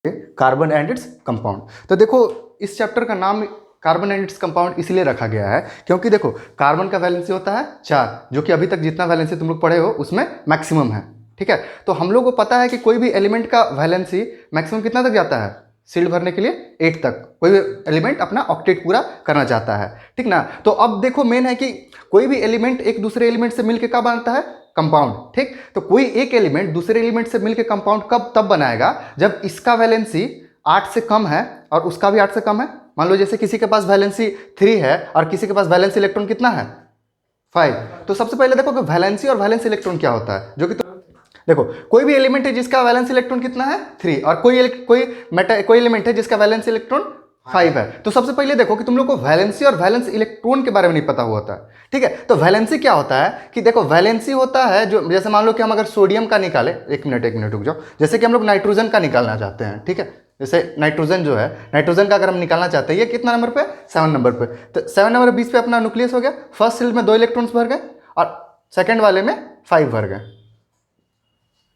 Carbon and its compound. तो देखो इस चैप्टर का नाम कार्बन एंड इट्स कंपाउंड इसलिए रखा गया है क्योंकि देखो कार्बन का वैलेंसी होता है 4, जो कि अभी तक जितना वैलेंसी तुम लोग पढ़े हो उसमें मैक्सिमम है। ठीक है, तो हम लोग को पता है कि कोई भी एलिमेंट का वैलेंसी मैक्सिमम कितना तक जाता है, शील्ड भरने के लिए 8 तक। कोई भी एलिमेंट अपना ऑक्टेट पूरा करना चाहता है, ठीक ना। तो अब देखो मेन है कि कोई भी एलिमेंट एक दूसरे एलिमेंट से मिलकर कब बनता है, कंपाउंड। ठीक, तो कोई एक एलिमेंट दूसरे एलिमेंट से मिलकर कंपाउंड कब तब बनाएगा जब इसका वैलेंसी 8 से कम है और उसका भी 8 से कम है। मान लो जैसे किसी के पास वैलेंसी 3 है और किसी के पास वैलेंसी इलेक्ट्रॉन कितना है 5। तो सबसे पहले देखो कि वैलेंसी और वैलेंस इलेक्ट्रॉन क्या होता है, जो कि देखो कोई भी एलिमेंट है जिसका वैलेंस इलेक्ट्रॉन कितना है 3 और कोई एलिमेंट है जिसका वैलेंस इलेक्ट्रॉन 5 है। तो सबसे पहले देखो कि तुम लोग को वैलेंसी और वैलेंस इलेक्ट्रॉन के बारे में नहीं पता हुआ होता है। ठीक है, तो वैलेंसी क्या होता है कि देखो वैलेंसी होता है जो जैसे मान लो कि हम अगर सोडियम का निकाले, एक मिनट रुक जाओ, जैसे कि हम लोग नाइट्रोजन का निकालना चाहते हैं। ठीक है, जैसे नाइट्रोजन जो है, नाइट्रोजन का अगर हम निकालना चाहते हैं, ये कितना नंबर पे 7 नंबर पे, तो 7 नंबर 20 पे अपना न्यूक्लियस हो गया। फर्स्ट शील्ड में 2 इलेक्ट्रॉन्स भर गए और सेकेंड वाले में 5 भर गए।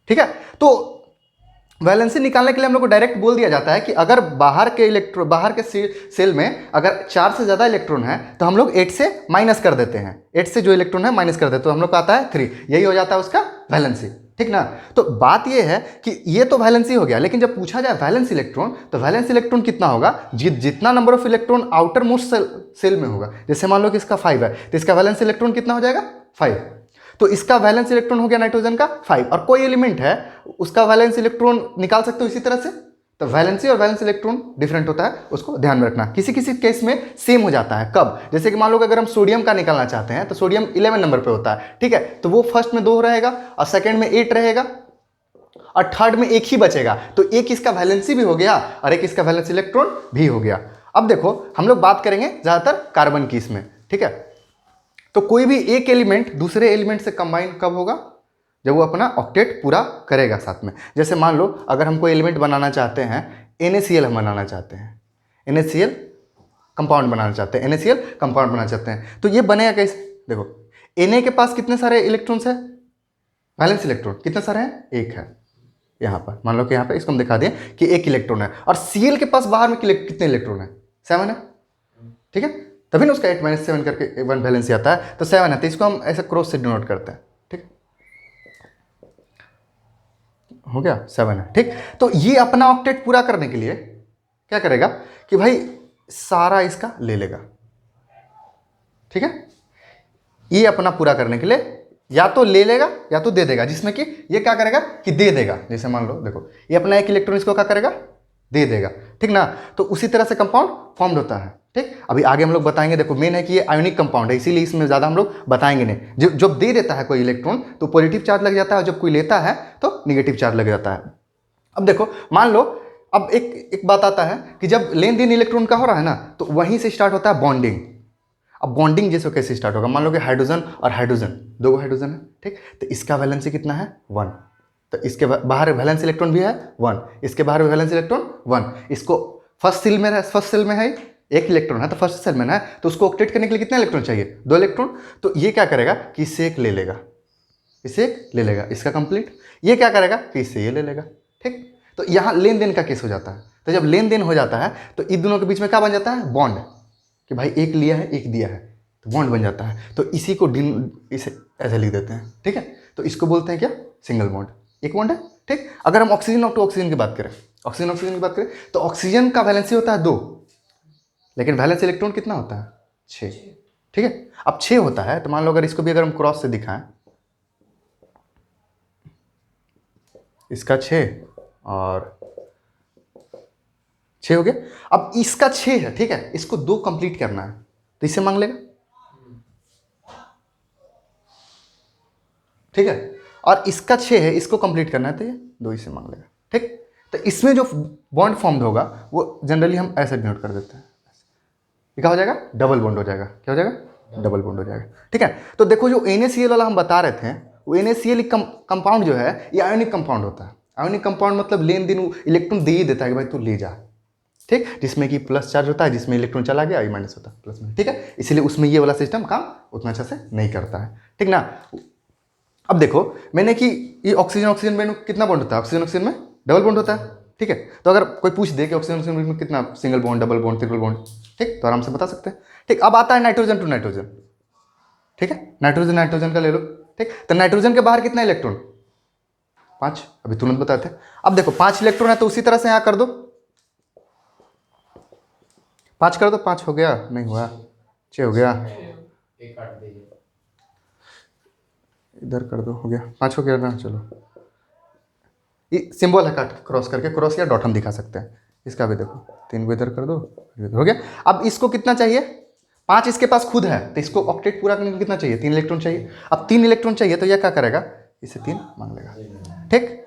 ठीक है, तो वैलेंसी निकालने के लिए हम लोग को डायरेक्ट बोल दिया जाता है कि अगर बाहर के सेल में अगर 4 से ज़्यादा इलेक्ट्रॉन है तो हम लोग 8 से माइनस कर देते हैं, 8 से जो इलेक्ट्रॉन है माइनस कर देते हैं, तो हम लोग को आता है 3। यही हो जाता है उसका वैलेंसी। ठीक ना, तो बात ये है कि ये तो वैलेंसी हो गया, लेकिन जब पूछा जाए वैलेंस इलेक्ट्रॉन तो वैलेंस इलेक्ट्रॉन कितना होगा, जितना number of electron outermost shell में होगा। जैसे मान लो कि इसका 5 है तो इसका वैलेंस इलेक्ट्रॉन कितना हो जाएगा 5। तो इसका वैलेंस इलेक्ट्रॉन हो गया नाइट्रोजन का 5, और कोई एलिमेंट है उसका वैलेंस इलेक्ट्रॉन निकाल सकते हो इसी तरह से। तो वैलेंसी और वैलेंस इलेक्ट्रॉन डिफरेंट होता है, उसको ध्यान में रखना। किसी किसी केस में सेम हो जाता है, कब, जैसे कि मान लो कि अगर हम सोडियम का निकालना चाहते हैं तो सोडियम 11 नंबर पे होता है। ठीक है, तो वो फर्स्ट में 2 रहेगा और सेकेंड में 8 रहेगा और थर्ड में 1 ही बचेगा। तो एक इसका वैलेंसी भी हो गया और एक इसका वैलेंस इलेक्ट्रॉन भी हो गया। अब देखो हम लोग बात करेंगे ज़्यादातर कार्बन की इसमें। ठीक है, तो कोई भी एक एलिमेंट दूसरे एलिमेंट से कंबाइन कब होगा, जब वो अपना ऑक्टेट पूरा करेगा साथ में। जैसे मान लो अगर हम कोई एलिमेंट बनाना चाहते हैं, NaCl हम बनाना चाहते हैं, NaCl कंपाउंड बनाना चाहते हैं, NaCl कंपाउंड बनाना चाहते हैं, तो ये बनेगा कैसे। देखो Na के पास कितने सारे इलेक्ट्रॉन्स है, वैलेंस इलेक्ट्रॉन कितने सारे हैं, 1 है। यहाँ पर मान लो कि यहाँ पे इसको हम दिखा दें कि 1 इलेक्ट्रॉन है, और Cl के पास बाहर में कितने इलेक्ट्रॉन है, 7 है। ठीक है, तभी ना उसका 8 - 7 करके 1 वैलेंसी आता है, तो 7 है, तो इसको हम ऐसे क्रॉस से डिनोट करते हैं। ठीक हो गया, 7 है। ठीक, तो ये अपना ऑक्टेट पूरा करने के लिए क्या करेगा कि भाई सारा इसका ले लेगा। ठीक है, ये अपना पूरा करने के लिए या तो ले लेगा या तो दे देगा, जिसमें कि ये क्या करेगा कि दे देगा। जैसे मान लो देखो ये अपना 1 इलेक्ट्रॉन इसको क्या करेगा, दे देगा। ठीक ना, तो उसी तरह से कंपाउंड फॉर्म्ड होता है। ठीक, अभी आगे हम लोग बताएंगे। देखो मेन है कि ये आयोनिक कंपाउंड है, इसीलिए इसमें ज़्यादा हम लोग बताएंगे नहीं। जब दे देता है कोई इलेक्ट्रॉन तो पॉजिटिव चार्ज लग जाता है, और जब कोई लेता है तो निगेटिव चार्ज लग जाता है। अब देखो मान लो, अब एक बात आता है कि जब लेन देन इलेक्ट्रॉन का हो रहा है ना, तो वहीं से स्टार्ट होता है बॉन्डिंग। अब बॉन्डिंग जैसे कैसे स्टार्ट होगा, मान लो कि हाइड्रोजन और हाइड्रोजन, 2 हाइड्रोजन है। ठीक, तो इसका वैलेंसी कितना है 1, तो इसके बाहर वैलेंस इलेक्ट्रॉन भी है 1, इसके बाहर वैलेंस इलेक्ट्रॉन 1। इसको फर्स्ट सेल में है 1 इलेक्ट्रॉन है, तो फर्स्ट सेल में है, तो उसको ऑक्टेट करने के लिए कितना इलेक्ट्रॉन चाहिए, 2 इलेक्ट्रॉन। तो ये क्या करेगा कि इससे 1 ले लेगा, इससे 1 ले लेगा, इसका कंप्लीट। ये क्या करेगा कि इससे ये ले लेगा। ठीक, तो यहाँ लेन देन का केस हो जाता है। तो जब लेन देन हो जाता है तो इन दोनों के बीच में क्या बन जाता है, बॉन्ड, कि भाई 1 लिया है 1 दिया है, तो बॉन्ड बन जाता है। तो इसी को इसे ऐसे लिख देते हैं। ठीक है, तो इसको बोलते हैं क्या, सिंगल बॉन्ड, एक बॉन्ड है। ठीक, अगर हम ऑक्सीजन टू ऑक्सीजन की बात करें, ऑक्सीजन की बात करें, तो ऑक्सीजन का वैलेंसी होता है 2, लेकिन वैलेंस इलेक्ट्रॉन कितना होता है 6। ठीक है, अब 6 होता है, तो मान लो अगर इसको भी अगर हम क्रॉस से दिखाएं, इसका 6 और 6 हो गया। अब इसका 6 है, ठीक है, इसको 2 कंप्लीट करना है, तो इससे मांग लेगा। ठीक है, और इसका 6 है, इसको कंप्लीट करना है, तो ये 2 इससे मांग लेगा। ठीक, तो इसमें जो बॉन्ड फॉर्म्ड होगा वो जनरली हम ऐसे डिनोट कर देते हैं, ये क्या हो जाएगा, डबल बॉन्ड हो जाएगा। क्या हो जाएगा, डबल बॉन्ड हो जाएगा। ठीक है, तो देखो जो NaCl वाला हम बता रहे थे, वो NaCl कंपाउंड जो है ये आयोनिक कंपाउंड होता है। आयोनिक कंपाउंड मतलब लेन देन इलेक्ट्रॉन दे ही देता है कि भाई तू ले जा। ठीक, जिसमें कि प्लस चार्ज होता है, जिसमें इलेक्ट्रॉन चला गया, ये माइनस होता है प्लस में। ठीक है, इसलिए उसमें ये वाला सिस्टम काम उतना अच्छा से नहीं करता है। ठीक ना, अब देखो मैंने कि ये ऑक्सीजन में कितना बॉन्ड होता है, ऑक्सीजन में डबल बॉन्ड होता है। ठीक है। तो अगर कोई पूछ दे कि ऑक्सीजन ऑक्सीजन में कितना single bond, double bond, triple bond, ठीक, तो आराम से बता सकते हैं। ठीक, अब आता है नाइट्रोजन टू नाइट्रोजन। ठीक है, नाइट्रोजन नाइट्रोजन का ले लो। ठीक, तो नाइट्रोजन के बाहर कितना इलेक्ट्रॉन? 5, अभी तुरंत बताते हैं। अब देखो 5 इलेक्ट्रॉन है तो उसी तरह से यहाँ कर दो, 5 कर दो, 5 हो गया, नहीं हुआ, 6 हो गया, इधर कर दो, हो गया, 5 हो गया ना। चलो, ये सिंबल है काट क्रॉस करके, क्रॉस या डॉट हम दिखा सकते हैं। इसका भी देखो 3 को इधर कर दो, हो गया। अब इसको कितना चाहिए? 5 इसके पास खुद है, तो इसको ऑक्टेट पूरा करने के कितना चाहिए? 3 इलेक्ट्रॉन चाहिए। अब 3 इलेक्ट्रॉन चाहिए तो यह क्या करेगा? इससे 3 मांग लेगा, ठीक।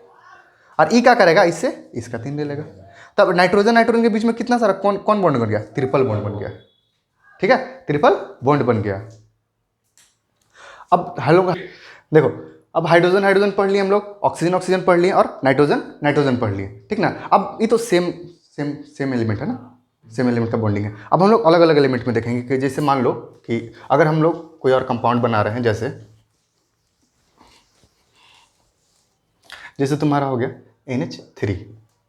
और ई क्या करेगा? इससे इसका 3 ले लेगा। तब नाइट्रोजन नाइट्रोजन के बीच में कितना सारा कौन कौन बॉन्ड बन गया? ट्रिपल बॉन्ड बन गया, ठीक है, ट्रिपल बॉन्ड बन गया। अब हेलो देखो, अब हाइड्रोजन हाइड्रोजन पढ़ लिए हम लोग, ऑक्सीजन ऑक्सीजन पढ़ लिए और नाइट्रोजन नाइट्रोजन पढ़ लिए, ठीक ना। अब ये तो सेम एलिमेंट है ना, सेम एलिमेंट का बॉन्डिंग है। अब हम लोग अलग अलग एलिमेंट में देखेंगे कि जैसे मान लो कि अगर हम लोग कोई और कंपाउंड बना रहे हैं, जैसे तुम्हारा हो गया NH3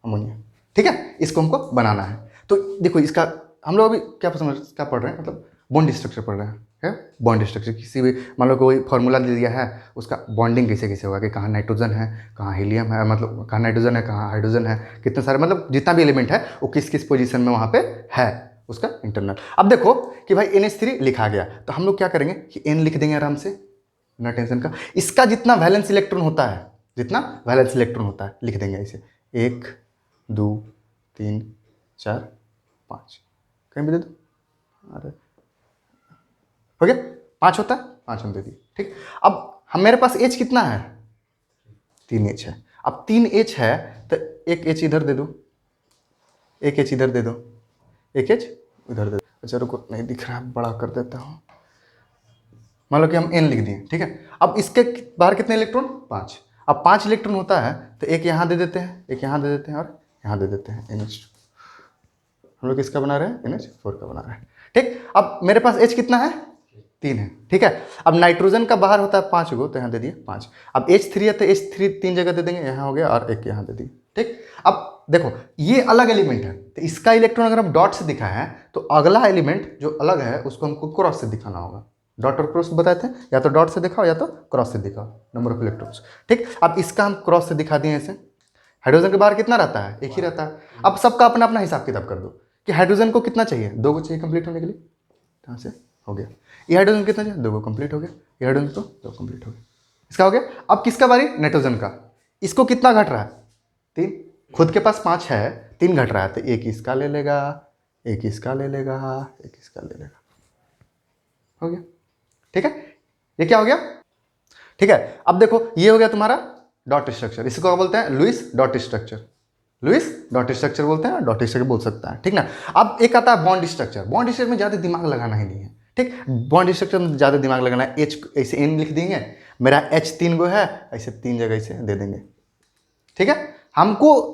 अमोनिया, ठीक है, इसको हमको बनाना है। तो देखो इसका हम लोग अभी क्या पढ़ रहे हैं, मतलब बॉन्ड स्ट्रक्चर पढ़ रहे हैं, है बॉन्ड स्ट्रक्चर। किसी भी मान लो कोई फार्मूला दे दिया है, उसका बॉन्डिंग कैसे कैसे होगा कि कहाँ नाइट्रोजन है, कहाँ हीलियम है, मतलब कहाँ नाइट्रोजन है, कहाँ हाइड्रोजन है, कितने सारे, मतलब जितना भी एलिमेंट है वो किस किस पोजीशन में वहाँ पे है, उसका इंटरनल। अब देखो कि भाई NH3 लिखा गया, तो हम लोग क्या करेंगे कि N लिख देंगे आराम से, बिना टेंशन का। इसका जितना वैलेंस इलेक्ट्रॉन होता है, जितना वैलेंस इलेक्ट्रॉन होता है लिख देंगे ऐसे, 1 2 3 4 5, कहीं भी दे दो, अरे हो गया, 5 होता है, 5 हम दे दिए, ठीक। अब हम मेरे पास H कितना है? 3H है। अब 3H है तो एक H इधर दे दो, एक H इधर दे दो, एक H इधर दे दो। अच्छा रुको, नहीं दिख रहा है, बड़ा कर देता हूँ। मान लो कि हम N लिख दिए, ठीक है। अब इसके बाहर कितने इलेक्ट्रॉन? 5। अब 5 इलेक्ट्रॉन होता है तो एक यहाँ दे देते हैं, एक यहाँ दे देते हैं और यहाँ दे देते हैं। NH हम लोग किसका बना रहे हैं? NH4 का बना रहे हैं, ठीक। अब मेरे पास H कितना है? 3 है, ठीक है। अब नाइट्रोजन का बाहर होता है 5 गो, तो यहाँ दे दिए 5। अब H3 है तो H3 3 जगह दे देंगे, यहाँ हो गया और एक यहाँ दे दिए, ठीक। अब देखो ये अलग एलिमेंट है, तो इसका इलेक्ट्रॉन अगर हम डॉट से दिखाए हैं तो अगला एलिमेंट जो अलग है उसको हमको क्रॉस से दिखाना होगा। डॉट और क्रॉस बताते हैं, या तो डॉट से दिखाओ या तो क्रॉस से दिखाओ, नंबर ऑफ इलेक्ट्रॉन्स, ठीक। अब इसका हम क्रॉस से दिखा दिए ऐसे। हाइड्रोजन के बाहर कितना रहता है? एक ही रहता है। अब सबका अपना अपना हिसाब किताब कर दो कि हाइड्रोजन को कितना चाहिए? 2 को चाहिए कंप्लीट होने के लिए, यहाँ से हो गया। ये हाइड्रोजन कितना चाहिए? 2 को कंप्लीट हो गया। ये हाइड्रोजन तो 2 कंप्लीट हो गया, इसका हो गया। अब किसका बारी? नाइट्रोजन का। इसको कितना घट रहा है? 3। खुद के पास 5 है, 3 घट रहा है, तो एक इसका ले लेगा, एक इसका ले लेगा, एक इसका ले लेगा, हो गया, ठीक है। ये क्या हो गया? ठीक है। अब देखो ये हो गया तुम्हारा डॉट स्ट्रक्चर। इसको क्या बोलते हैं? Lewis dot structure. Lewis dot structure बोलते हैं, डॉट स्ट्रक्चर बोल सकता है, ठीक ना। अब एक आता है बॉन्ड स्ट्रक्चर। बॉन्ड स्ट्रक्चर में ज़्यादा दिमाग लगाना ही नहीं है, ठीक। बॉन्ड स्ट्रक्चर में ज़्यादा दिमाग लगाना है। H ऐसे N लिख देंगे, मेरा H 3 गो है, ऐसे 3 जगह से दे देंगे, ठीक है। हमको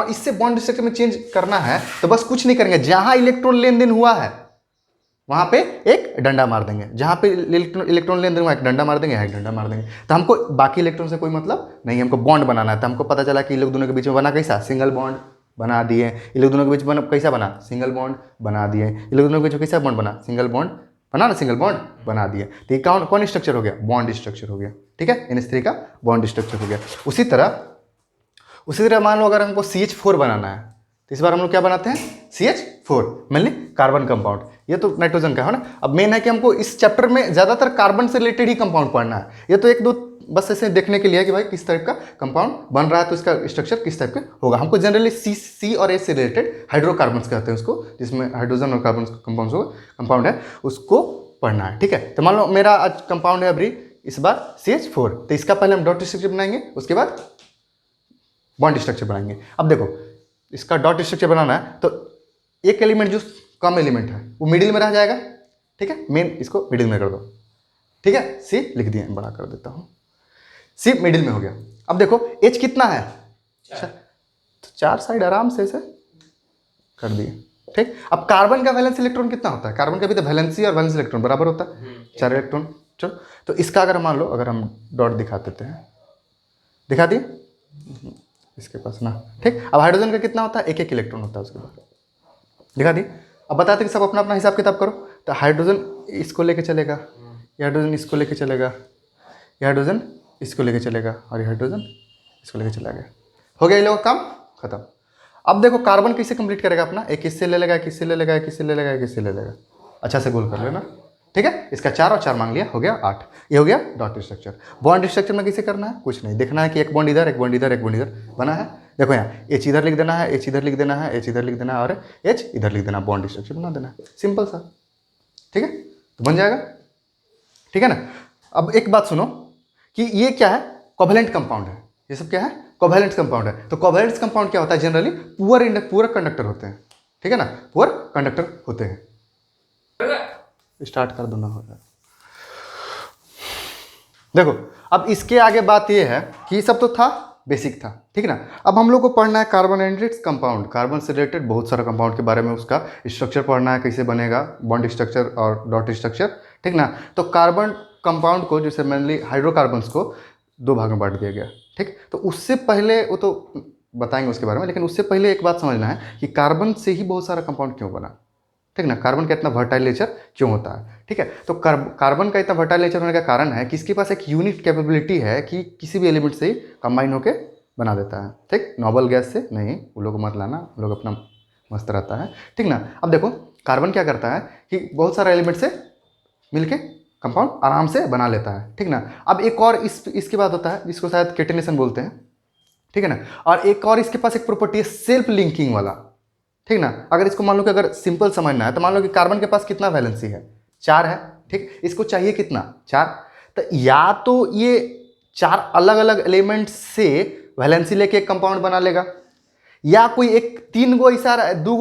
इससे बॉन्ड स्ट्रक्चर में चेंज करना है तो बस कुछ नहीं करेंगे, जहां इलेक्ट्रॉन लेन देन हुआ है वहां पे एक डंडा मार देंगे, जहां पे इलेक्ट्रॉन लेन देन हुआ एक डंडा मार देंगे, एक डंडा मार देंगे। तो हमको बाकी इलेक्ट्रॉन से कोई मतलब नहीं, हमको बॉन्ड बनाना है। तो हमको पता चला कि इन लोग दोनों के बीच में बना कैसा? सिंगल बॉन्ड बना दिए। इन लोग दोनों के बीच में कैसा बना? सिंगल बॉन्ड बना दिए। इन लोग दोनों के बीच में कैसा बॉन्ड बना? सिंगल बॉन्ड बना ना, सिंगल बॉन्ड बना दिए। तो ये कौन स्ट्रक्चर हो गया? बॉन्ड स्ट्रक्चर हो गया, ठीक है। NH3 का बॉन्ड स्ट्रक्चर हो गया। उसी तरह मान लो अगर हमको CH4 बनाना है तो इस बार हम लोग क्या बनाते हैं? CH4, mainly carbon compound. ये तो नाइट्रोजन का है ना। अब मेन है कि हमको इस चैप्टर में ज़्यादातर कार्बन से रिलेटेड ही कंपाउंड पढ़ना है। ये तो एक दो बस ऐसे देखने के लिए है कि भाई किस टाइप का कंपाउंड बन रहा है, तो इसका स्ट्रक्चर किस टाइप का होगा। हमको जनरली C और H से रिलेटेड हाइड्रोकार्बन्स कहते हैं उसको, जिसमें हाइड्रोजन और कार्बन कंपाउंड है, उसको पढ़ना है, ठीक है। तो मान लो मेरा आज कंपाउंड है अभी इस बार CH4, तो इसका पहले हम डॉट स्ट्रक्चर बनाएंगे, उसके बाद बॉन्ड स्ट्रक्चर बनाएंगे। अब देखो इसका डॉट स्ट्रक्चर बनाना है तो एक एलिमेंट जो कम एलिमेंट है वो मिडिल में रह जाएगा, ठीक है। मेन इसको मिडिल में कर दो, ठीक है। C लिख दिए, बड़ा कर देता हूँ, C मिडिल में हो गया। अब देखो H कितना है? 4, तो 4 साइड आराम से ऐसे कर दिए, ठीक। अब कार्बन का वैलेंस इलेक्ट्रॉन कितना होता है? कार्बन का भी तो वैलेंसी और वैलेंस इलेक्ट्रॉन बराबर होता है, 4 इलेक्ट्रॉन। चलो तो इसका अगर मान लो अगर हम डॉट दिखा देते हैं, दिखा दिए, इसके पास ना, ठीक। अब हाइड्रोजन का कितना होता है, एक एक इलेक्ट्रॉन होता है उसके पास, दिखा दी। अब बताते कि सब अपना अपना हिसाब किताब करो। तो हाइड्रोजन इसको लेके चलेगा, ये हाइड्रोजन इसको लेके चलेगा, ये हाइड्रोजन इसको लेके चलेगा, और ये हाइड्रोजन इसको लेके चला गया। हो गया ये लोग काम खत्म। अब देखो कार्बन कैसे कंप्लीट करेगा अपना, एक इससे ले लेगा, एक इससे ले लेगा, एक इससे ले लेगा, एक इससे ले लेगा। अच्छा से गोल कर लेना, ठीक है। इसका 4 और 4 मांग लिया, हो गया 8। ये हो गया डॉट स्ट्रक्चर। बॉन्ड स्ट्रक्चर में कैसे करना है, कुछ नहीं, देखना है कि एक बॉन्ड इधर, एक बॉन्ड इधर, एक बॉन्ड इधर बना है। देखो यहाँ एच इधर लिख देना है, एच इधर लिख देना है, एच इधर लिख देना है, और एच इधर लिख देना, बॉन्ड स्ट्रक्चर बना देना है, सिंपल सा, ठीक है। तो बन जाएगा, ठीक है ना। अब एक बात सुनो कि ये क्या है, कोवेलेंट कंपाउंड है, ये सब क्या है, कोवेलेंट कंपाउंड है। तो कोवेलेंट कंपाउंड क्या होता है, जनरली पुअर कंडक्टर होते हैं, ठीक है ना, पुअर कंडक्टर होते हैं। स्टार्ट कर दो ना, हो जाए। देखो अब इसके आगे बात ये है कि सब तो था, बेसिक था, ठीक ना। अब हम लोग को पढ़ना है कार्बोनेटेड कंपाउंड, कार्बन से रिलेटेड बहुत सारा कंपाउंड के बारे में, उसका स्ट्रक्चर पढ़ना है, कैसे बनेगा, बॉन्ड स्ट्रक्चर और डॉट स्ट्रक्चर, ठीक ना। तो कार्बन कंपाउंड को, जैसे मेनली हाइड्रोकार्बन्स को 2 भाग में बांट दिया गया, ठीक। तो उससे पहले वो तो बताएंगे उसके बारे में, लेकिन उससे पहले एक बात समझना है कि कार्बन से ही बहुत सारा कंपाउंड क्यों बना, ठीक ना। कार्बन का इतना वर्टाइल नेचर क्यों होता है, ठीक है। तो कार्बन का इतना वर्टाइल नेचर होने का कारण है कि इसके पास एक यूनिक कैपेबिलिटी है कि किसी भी एलिमेंट से ही कंबाइन होकर बना देता है, ठीक। नोबल गैस से नहीं, वो लोग मत लाना, वो लोग अपना मस्त रहता है, ठीक ना। अब देखो कार्बन क्या करता है कि बहुत सारे एलिमेंट से मिलके कंपाउंड आराम से बना लेता है, ठीक ना। अब एक और इसके बाद होता है जिसको शायद केटिनेशन बोलते हैं, ठीक है ना। और एक और इसके पास एक प्रॉपर्टी है सेल्फ लिंकिंग वाला, ठीक ना। अगर इसको मान लो कि अगर सिंपल समझना है तो मान लो कि कार्बन के पास कितना वैलेंसी है, 4 है, ठीक। इसको चाहिए कितना, 4। तो या तो ये 4 अलग अलग एलिमेंट से वैलेंसी लेके एक कंपाउंड बना लेगा, या कोई एक 3 गो ऐसा 2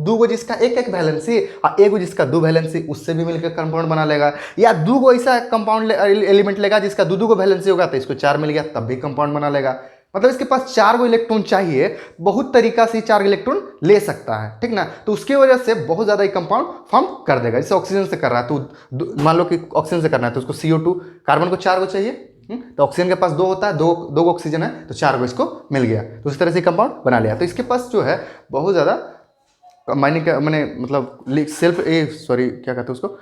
गो जिसका एक एक वैलेंसी और 1 गो जिसका 2 वैलेंसी, उससे भी मिलकर कंपाउंड बना लेगा, या 2 गो ऐसा कंपाउंड एलिमेंट लेगा जिसका 2 गो वैलेंसी होगा, तो इसको 4 मिल गया, तब भी कंपाउंड बना लेगा। मतलब इसके पास 4 गो इलेक्ट्रॉन चाहिए, बहुत तरीका से 4 इलेक्ट्रॉन ले सकता है, ठीक ना। तो उसकी वजह से बहुत ज़्यादा कंपाउंड फॉर्म कर देगा। जैसे ऑक्सीजन से कर रहा है तो मान लो कि ऑक्सीजन से करना है तो उसको CO2, कार्बन को 4 गो चाहिए, तो ऑक्सीजन के पास 2 होता है, 2 गो ऑक्सीजन है तो 4 गो इसको मिल गया, तो उस तरह से कंपाउंड बना लिया। तो इसके पास जो है बहुत ज़्यादा कंबाइनिंग का मैंने मतलब सेल्फ क्या कहते हैं उसको,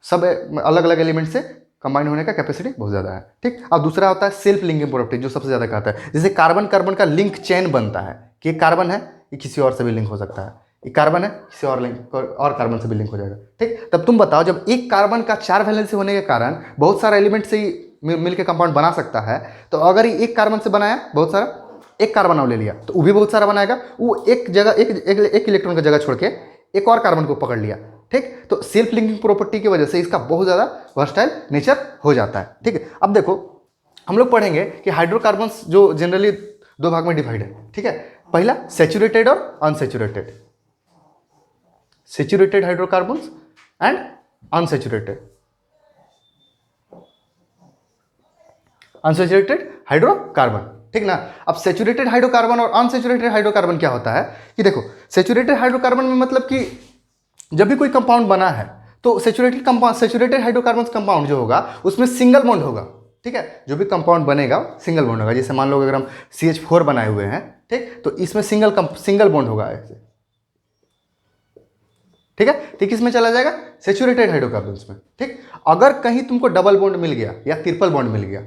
सब अलग अलग एलिमेंट से कंबाइन होने का कैपेसिटी बहुत ज़्यादा है, ठीक। अब दूसरा होता है सेल्फ लिंकिंग प्रॉपर्टी, जो सबसे ज़्यादा कहता है, जैसे कार्बन कार्बन का लिंक चेन बनता है कि एक कार्बन है ये किसी और से भी लिंक हो सकता है, एक कार्बन है किसी और लिंक और कार्बन से भी लिंक हो जाएगा, ठीक। तब तुम बताओ जब एक कार्बन का 4 वैलेंसी होने के कारण बहुत सारा एलिमेंट से ही मिलकर कंपाउंड बना सकता है, तो अगर एक कार्बन से बनाया बहुत सारा, एक कार्बन और ले लिया तो वो भी बहुत सारा बनाएगा, वो एक जगह एक इलेक्ट्रॉन का जगह छोड़ के एक और कार्बन को पकड़ लिया, ठीक। तो सेल्फ लिंकिंग प्रॉपर्टी की वजह से इसका बहुत ज़्यादा वर्सटाइल नेचर हो जाता है, ठीक है। अब देखो हम लोग पढ़ेंगे कि हाइड्रोकार्बन्स जो जनरली 2 भाग में डिवाइड है, ठीक है। पहला सैचुरेटेड और unsaturated, saturated hydrocarbons and unsaturated hydrocarbon, ठीक ना। अब सैचुरेटेड हाइड्रोकार्बन और अनसैचुरेटेड हाइड्रोकार्बन क्या होता है कि देखो सैचुरेटेड हाइड्रोकार्बन में मतलब कि जब भी कोई कंपाउंड बना है तो सैचुरेटेड हाइड्रोकार्बन कंपाउंड जो होगा उसमें सिंगल बॉन्ड होगा, ठीक है। जो भी कंपाउंड बनेगा सिंगल बॉन्ड होगा। जैसे मान लो अगर हम CH4 बनाए हुए हैं, ठीक, तो इसमें सिंगल बॉन्ड होगा ऐसे, ठीक है। तो किसमें चला जाएगा, सैचुरेटेड हाइड्रोकार्बन्स में, ठीक। अगर कहीं तुमको डबल बॉन्ड मिल गया या ट्रिपल बॉन्ड मिल गया,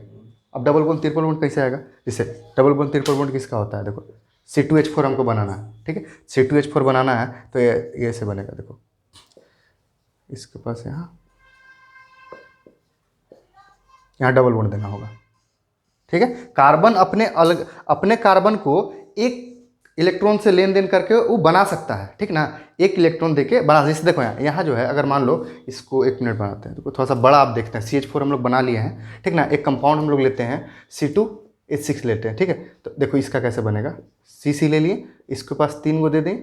अब डबल बॉन्ड ट्रिपल बॉन्ड कैसे आएगा, जैसे डबल बॉन्ड ट्रिपल बॉन्ड किसका होता है, देखो C2H4 हमको बनाना है, ठीक है। C2H4 बनाना है तो ये ऐसे बनेगा, देखो इसके पास यहाँ डबल बॉन्ड देना होगा, ठीक है। कार्बन अपने कार्बन को एक इलेक्ट्रॉन से लेन देन करके वो बना सकता है, ठीक ना। एक इलेक्ट्रॉन देके बना, जैसे देखो यहाँ जो है, अगर मान लो इसको 1 मिनट बनाते हैं तो थोड़ा सा बड़ा आप देखते हैं, CH4 हम लोग बना लिए हैं, ठीक ना। एक कंपाउंड हम लोग लेते हैं C2H6 लेते हैं, ठीक है। तो देखो इसका कैसे बनेगा, CC ले लिए, इसके पास 3 गो दे दें,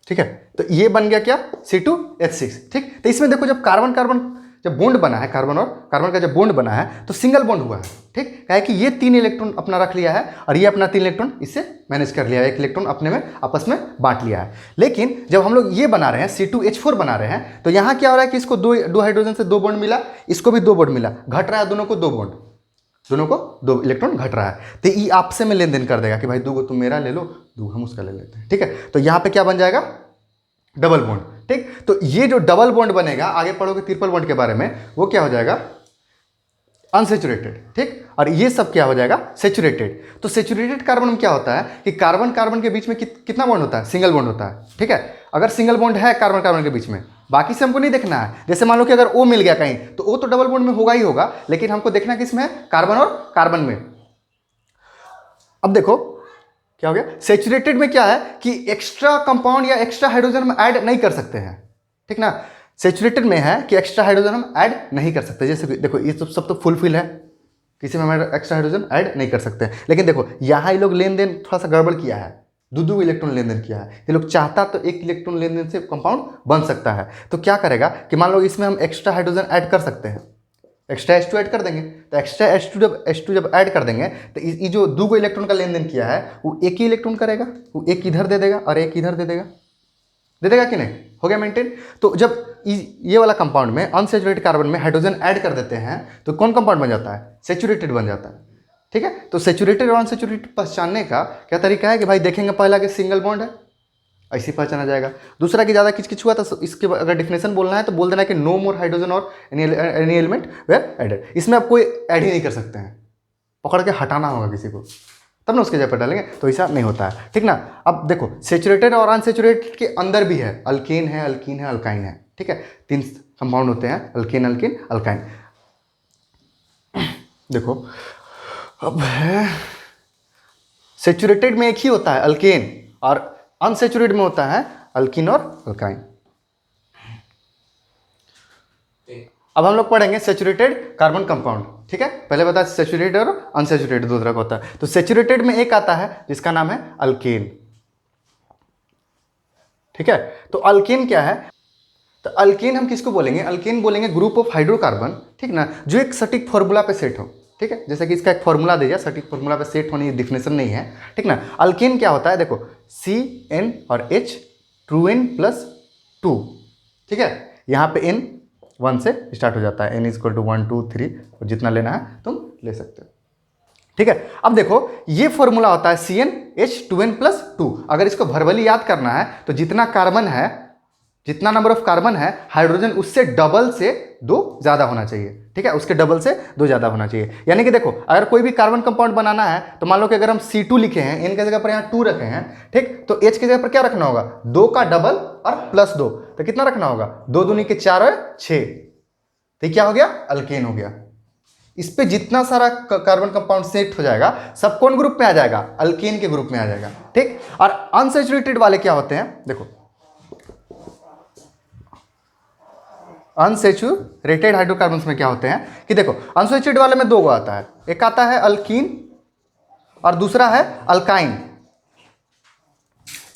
ठीक है। तो ये बन गया क्या, C2H6, ठीक। तो इसमें देखो जब कार्बन कार्बन जब बॉन्ड बना है कार्बन और कार्बन का जब बॉन्ड बना है तो सिंगल बॉन्ड हुआ है, ठीक। क्या है कि ये 3 इलेक्ट्रॉन अपना रख लिया है और ये अपना 3 इलेक्ट्रॉन इससे मैनेज कर लिया है, 1 इलेक्ट्रॉन अपने में आपस में बांट लिया है। लेकिन जब हम लोग ये बना रहे हैं C2H4 बना रहे हैं तो यहाँ क्या हो रहा है कि इसको दो हाइड्रोजन से 2 बॉन्ड मिला, इसको भी 2 बॉन्ड मिला, घट रहा है दोनों को 2 बॉन्ड, दोनों को 2 इलेक्ट्रॉन घट रहा है। तो ये आपसे में लेन देन कर देगा कि भाई 2 को तुम मेरा ले लो, 2 हम उसका ले लेते हैं, ठीक है। तो यहाँ पे क्या बन जाएगा, डबल बॉन्ड, ठीक। तो ये जो डबल बॉन्ड बनेगा, आगे पढ़ोगे ट्रिपल बॉन्ड के बारे में, वो क्या हो जाएगा, अनसेचुरेटेड, ठीक। और ये सब क्या हो जाएगा, सेचुरेटेड। तो सेचुरेटेड कार्बन में क्या होता है कि कार्बन कार्बन के बीच में कितना बॉन्ड होता है, सिंगल बॉन्ड होता है, ठीक है। अगर सिंगल बॉन्ड है कार्बन कार्बन के बीच में, बाकी से हमको नहीं देखना है। जैसे मान लो कि अगर O मिल गया कहीं तो O तो डबल बॉन्ड में होगा ही होगा, लेकिन हमको देखना किसमें है, कार्बन और कार्बन में। अब देखो क्या हो गया, सेचुरेटेड में क्या है कि एक्स्ट्रा कंपाउंड या एक्स्ट्रा हाइड्रोजन हम ऐड नहीं कर सकते हैं, ठीक ना। सेचुरेटेड में है कि एक्स्ट्रा हाइड्रोजन हम ऐड नहीं कर सकते। जैसे देखो ये सब तो फुलफिल है, किसी में हम एक्स्ट्रा हाइड्रोजन ऐड नहीं कर सकते। लेकिन देखो यहाँ ये लोग लेन देन थोड़ा सा गड़बड़ किया है, 2 इलेक्ट्रॉन लेन देन किया है। ये लोग चाहता तो 1 इलेक्ट्रॉन लेन देन से कंपाउंड बन सकता है। तो क्या करेगा कि मान लो इसमें हम एक्स्ट्रा हाइड्रोजन ऐड कर सकते हैं, एक्स्ट्रा H2 ऐड कर देंगे। तो एक्स्ट्रा H2 जब ऐड कर देंगे तो ये जो 2 इलेक्ट्रॉन का लेन देन किया है वो 1 ही इलेक्ट्रॉन करेगा, वो 1 इधर दे देगा और 1 इधर दे देगा कि नहीं, हो गया मेंटेन। तो जब ये वाला कंपाउंड में अनसेचुरेटेड कार्बन में हाइड्रोजन ऐड कर देते हैं तो कौन कंपाउंड बन जाता है, सेचुरेटेड बन जाता है, ठीक है। तो सेचुरेटेड और अनसेचुरेटेड पहचानने का क्या तरीका है कि भाई देखेंगे पहला कि सिंगल बॉन्ड है, ऐसे पहचाना जाएगा। दूसरा कि ज़्यादा किच हुआ तो इसके अगर डिफिनेशन बोलना है तो बोल देना कि नो मोर हाइड्रोजन और एनी एलिमेंट वेयर एडेड। इसमें आप कोई ऐड ही नहीं कर सकते हैं, पकड़ के हटाना होगा किसी को, तब ना उसके जगह पर डालेंगे। तो ऐसा नहीं होता है, ठीक ना। अब देखो सेचुरेटेड और अनसेचुरेटेड के अंदर भी है, अल्केन है, अल्कीन है, अल्काइन है, ठीक है। 3 कंपाउंड होते हैं, अल्केन, अल्कीन, अल्काइन। देखो अब है सेचुरेटेड में एक ही होता है अल्केन और अनसेचुरेटेड में होता है अल्कीन और अल्काइन। अब हम लोग पढ़ेंगे सेचुरेटेड कार्बन कंपाउंड, ठीक है। पहले बताया सेचुरेटेड और अनसेचुरेटेड दो तरह का होता है। तो सेचुरेटेड में एक आता है जिसका नाम है अल्केन, ठीक है। तो अल्केन क्या है, तो अल्केन हम किसको बोलेंगे, अल्केन बोलेंगे ग्रुप ऑफ हाइड्रोकार्बन, ठीक ना, जो एक सटीक फॉर्मूला पे सेट हो, ठीक है। जैसे कि इसका एक फॉर्मूला दे दिया, सटीक फॉर्मूला पे सेट होने की डिफिनेशन नहीं है, ठीक ना। अल्केन क्या होता है, देखो CN और H 2N+2, ठीक है। यहाँ पे N 1 से स्टार्ट हो जाता है, N = 1 2 3 और जितना लेना है तुम ले सकते हो, ठीक है। अब देखो ये फॉर्मूला होता है CnH2n+2। अगर इसको वर्बली याद करना है तो जितना कार्बन है, जितना नंबर ऑफ कार्बन है, हाइड्रोजन उससे डबल से 2 ज़्यादा होना चाहिए, ठीक है। उसके डबल से 2 ज़्यादा होना चाहिए। यानी कि देखो अगर कोई भी कार्बन कंपाउंड बनाना है तो मान लो कि अगर हम C2 लिखे हैं, N की जगह पर यहाँ 2 रखे हैं, ठीक। तो H की जगह पर क्या रखना होगा, 2 का डबल और +2, तो कितना रखना होगा, 2 दूनी के 4 और 6, तो क्या हो गया, अल्केन हो गया। इस पे जितना सारा कार्बन कंपाउंड सेट हो जाएगा सब कौन ग्रुप में आ जाएगा, अल्केन के ग्रुप में आ जाएगा, ठीक। और अनसेचुरेटेड वाले क्या होते हैं, देखो अनसेचुरेटेड हाइड्रोकार्बन्स में क्या होते हैं कि देखो अनसेचुरेटेड वाले में 2 गो आता है, एक आता है अल्कीन और दूसरा है अल्काइन,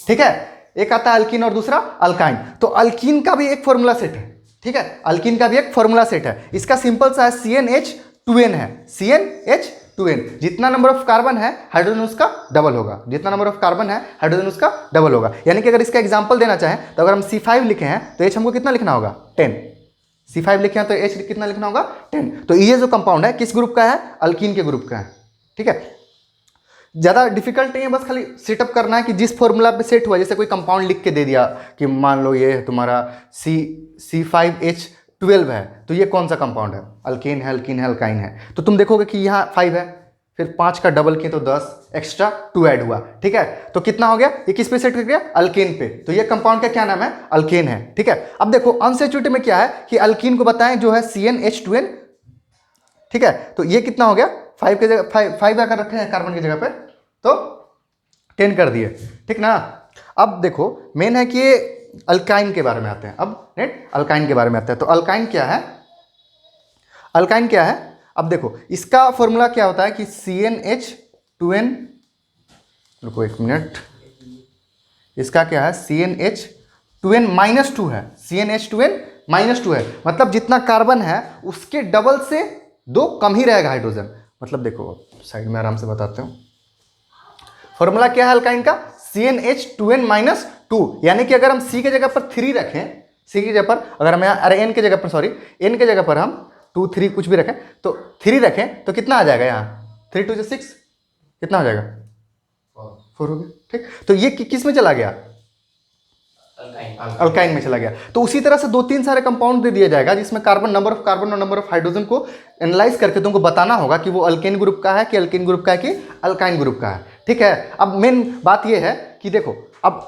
ठीक है। एक आता है अल्कीन और दूसरा अल्काइन। तो अल्कीन का भी एक फॉर्मूला सेट है, ठीक है। अल्कीन का भी एक फॉर्मूला सेट है, इसका सिंपल सा है CnH2n है, CnH2n। जितना नंबर ऑफ कार्बन है हाइड्रोजन उसका डबल होगा, जितना नंबर ऑफ कार्बन है हाइड्रोजन उसका डबल होगा। यानी कि अगर इसका एग्जांपल देना चाहें तो अगर हम C5 लिखे हैं तो H हमको कितना लिखना होगा, 10। C5 लिखे हैं तो H कितना लिखना होगा, 10। तो ये जो कंपाउंड है किस ग्रुप का है, अल्कीन के ग्रुप का है, ठीक है। ज़्यादा डिफिकल्ट नहीं है, बस खाली सेटअप करना है कि जिस फॉर्मूला पे सेट हुआ, जैसे कोई कंपाउंड लिख के दे दिया कि मान लो ये तुम्हारा C5H12 है, तो ये कौन सा कंपाउंड है, अल्केन है, अल्कीन है, अल्काइन है। तो तुम देखोगे कि यहाँ 5 है, फिर 5 का डबल किए तो 10, एक्स्ट्रा 2 ऐड हुआ, ठीक है। तो कितना हो गया, ये किस पे सेट कर गया, अल्केन पे। तो ये कंपाउंड का क्या नाम है, अल्केन है, ठीक है। अब देखो अनसेचुरेटेड में क्या है कि अल्कीन को बताएं जो है CnH2n, ठीक है। तो ये कितना हो गया, 5 के जगह 5 अगर रखे हैं कार्बन की जगह पे तो 10 कर दिए, ठीक ना। अब देखो मेन है कि ये अल्काइन के बारे में आते हैं, अब नेट अल्काइन के बारे में आते हैं। तो अल्काइन क्या है, अल्काइन क्या है, अब देखो इसका फॉर्मूला क्या होता है कि CnH2n, रुको 1 मिनट, इसका क्या है CnH2n-2 है, CnH2n -2 है, मतलब जितना कार्बन है उसके डबल से 2 कम ही रहेगा हाइड्रोजन। मतलब देखो साइड में आराम से बताते हूँ, फॉर्मूला क्या है अल्काइन का, CnH2n-2, यानी कि अगर हम C के जगह पर 3 रखें, C की जगह पर अगर हम यहाँ, अरे N के जगह पर, सॉरी N के जगह पर हम 2 3 कुछ भी रखें तो 3 रखें तो कितना आ जाएगा यहाँ, 3 2 6, कितना हो जाएगा 4 हो गया। ठीक, तो ये किस में चला गया, अल्काइन में चला गया। तो उसी तरह से 2-3 सारे कंपाउंड दे दिया जाएगा जिसमें कार्बन, नंबर ऑफ कार्बन और नंबर ऑफ हाइड्रोजन को एनालाइज करके तुमको बताना होगा कि वो अल्केन ग्रुप का है कि अल्केन ग्रुप का है कि अल्काइन ग्रुप का है। ठीक है, अब मेन बात ये है कि देखो अब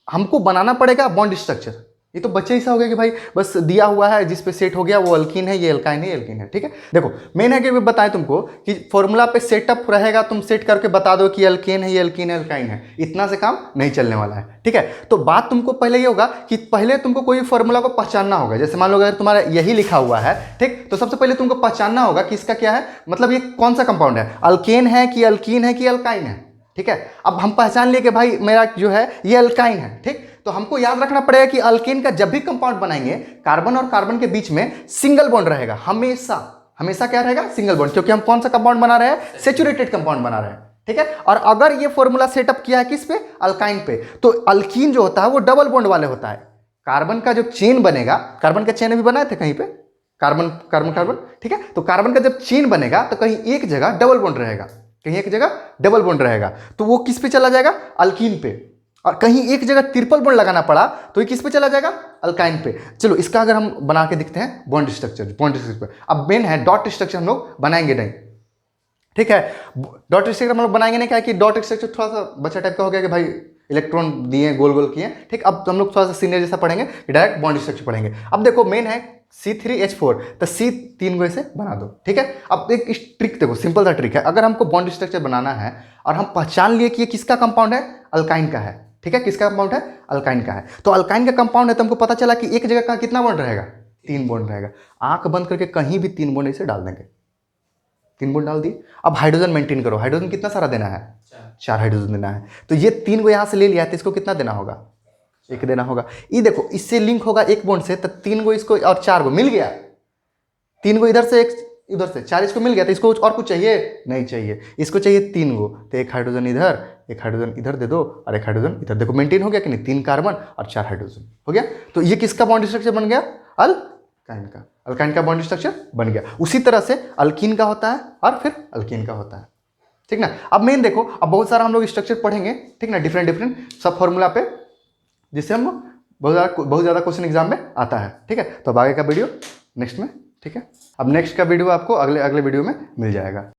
हमको बनाना पड़ेगा बॉन्ड स्ट्रक्चर। ये तो बच्चे ऐसा हो गया कि भाई बस दिया हुआ है जिस पे सेट हो गया वो अल्कीन है, ये अल्काइन है, ये अल्कीन है। ठीक है, देखो मेन है कि बताएं तुमको कि फॉर्मूला पे सेटअप रहेगा, तुम सेट करके बता दो कि अल्केन है, ये अल्कीन है, अल्काइन है, इतना से काम नहीं चलने वाला है। ठीक है, तो बात तुमको पहले ये होगा कि पहले तुमको कोई फॉर्मूला को पहचानना होगा। जैसे मान लो अगर तुम्हारा यही लिखा हुआ है, ठीक, तो सबसे पहले तुमको पहचानना होगा कि इसका क्या है, मतलब ये कौन सा कंपाउंड है, अल्केन है कि अल्कीन है कि अल्काइन है। ठीक है, अब हम पहचान लिए कि भाई मेरा जो है ये अल्काइन है। ठीक, तो हमको याद रखना पड़ेगा कि अल्केन का जब भी कंपाउंड बनाएंगे कार्बन और कार्बन के बीच में सिंगल बॉन्ड रहेगा, हमेशा हमेशा क्या रहेगा, सिंगल बॉन्ड, क्योंकि हम कौन सा कंपाउंड बना रहे हैं, सेचुरेटेड कंपाउंड बना रहे हैं। ठीक है, और अगर ये फॉर्मूला सेटअप किया है किस पे, अल्काइन पे, तो अल्कीन जो होता है वो डबल बॉन्ड वाले होता है। कार्बन का जो चेन बनेगा, कार्बन का चेन अभी बनाए थे कहीं पे, कार्बन कार्बन कार्बन, ठीक है, तो कार्बन का जब चेन बनेगा तो कहीं एक जगह डबल बॉन्ड रहेगा, कहीं एक जगह डबल बॉन्ड रहेगा, तो वो किस पे चला जाएगा, अल्कीन पे। और कहीं एक जगह ट्रिपल बॉन्ड लगाना पड़ा तो ये किस पे चला जाएगा, अल्काइन पे। चलो इसका अगर हम बना के दिखते हैं बॉन्ड स्ट्रक्चर, बॉन्ड स्ट्रक्चर अब मेन है डॉट स्ट्रक्चर हम लोग बनाएंगे नहीं। ठीक है, डॉट स्ट्रक्चर हम लोग बनाएंगे नहीं, क्या कि डॉट स्ट्रक्चर थोड़ा सा बच्चा टाइप का हो गया कि भाई इलेक्ट्रॉन दिए गोल गोल किए। ठीक, अब हम लोग थोड़ा सा सीनियर जैसा पढ़ेंगे, डायरेक्ट बॉन्ड स्ट्रक्चर पढ़ेंगे। अब देखो मेन है C3H4, तो C 3 को ऐसे बना दो। ठीक है, अब एक ट्रिक देखो, सिंपल सा ट्रिक है, अगर हमको बॉन्ड स्ट्रक्चर बनाना है और हम पहचान लिए कि ये किसका कंपाउंड है, अल्काइन का है। ठीक है, किसका कंपाउंड है, अल्काइन का है, तो अल्काइन का कंपाउंड है तो हमको पता चला कि एक जगह का कितना बॉन्ड रहेगा, 3 बॉन्ड रहेगा। आंख बंद करके कहीं भी 3 बॉन्ड ऐसे डाल देंगे, 3 बॉन्ड डाल दिए। अब हाइड्रोजन मेंटेन करो, हाइड्रोजन कितना सारा देना है, 4 हाइड्रोजन देना है, तो ये 3 को यहां से ले लिया है तो इसको कितना देना होगा, 1 देना होगा। ये देखो इससे लिंक होगा 1 बॉन्ड से, तो 3 को इसको और 4 को मिल गया, 3 को इधर से 1 इधर से, 4 इसको मिल गया, तो इसको और कुछ चाहिए नहीं चाहिए, इसको चाहिए 3 को, तो 1 हाइड्रोजन इधर, 1 हाइड्रोजन इधर दे दो और 1 हाइड्रोजन इधर। देखो मेंटेन हो गया कि नहीं, 3 कार्बन और 4 हाइड्रोजन हो गया। तो ये किसका बॉन्ड स्ट्रक्चर बन गया, अल्काइन का, अल्काइन का बॉन्ड स्ट्रक्चर बन गया। उसी तरह से अल्कीन का होता है और फिर अल्कीन का होता है। ठीक ना, अब मेन देखो, अब बहुत सारा हम लोग स्ट्रक्चर पढ़ेंगे, ठीक ना, डिफरेंट डिफरेंट सब फॉर्मूला पे, जिससे हम बहुत ज़्यादा क्वेश्चन एग्जाम में आता है। ठीक है, तो अब आगे का वीडियो नेक्स्ट में, ठीक है, अब नेक्स्ट का वीडियो आपको अगले वीडियो में मिल जाएगा।